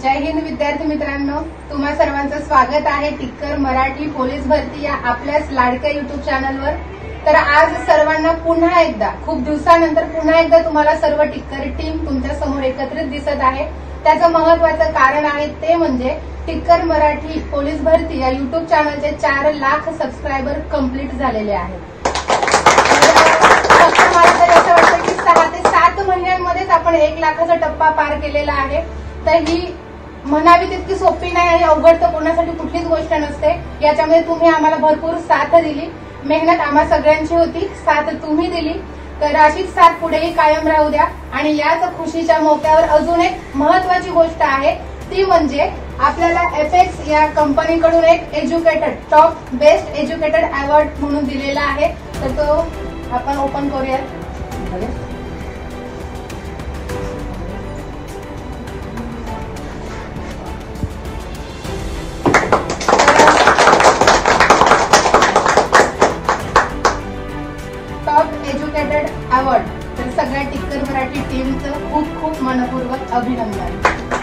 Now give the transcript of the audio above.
जय हिंद विद्यार्थी मित्रांनो, तुम्हा सर्वांचं स्वागत आहे टिक्कर मराठी पोलीस भरती या आपल्याच लाडक्या युट्यूब चॅनलवर। तर आज सर्वांना पुन्हा एकदा खूप दिवसानंतर पुन्हा एकदा तुम्हाला सर्व टिक्कर टीम तुमच्या समोर एकत्रित दिसत आहे। त्याचं महत्त्वाचं कारण आहे ते म्हणजे टिक्कर मराठी पोलीस भरती या युट्यूब चॅनलचे 4 लाख सबस्क्रायबर कंप्लीट झालेले आहेत। फक्त मला तरी असं वाटतं की 6 ते 7 महिन्यांमध्येच आपण 1 लाखाचा टप्पा पार केलेला आहे। तर ही म्हणावी तितकी सोपी नाही आणि अवघड तर कोणासाठी कुठलीच गोष्ट नसते। याच्यामध्ये तुम्ही आम्हाला भरपूर साथ दिली, मेहनत आम्हा सगळ्यांची होती, साथ तुम्ही दिली। तर अशीच साथ पुढेही कायम राहू द्या। आणि याच खुशीच्या मोक्यावर अजून एक महत्त्वाची गोष्ट आहे ती म्हणजे आपल्याला एपेक्स या कंपनीकडून एक educated top best educated award म्हणून दिलेला आहे। तर तो आपण ओपन करूयात। टॉप एज्युकेटेड अवॉर्ड तर सगळ्या टिक्कर मराठी टीमचं खूप खूप मनपूर्वक अभिनंदन।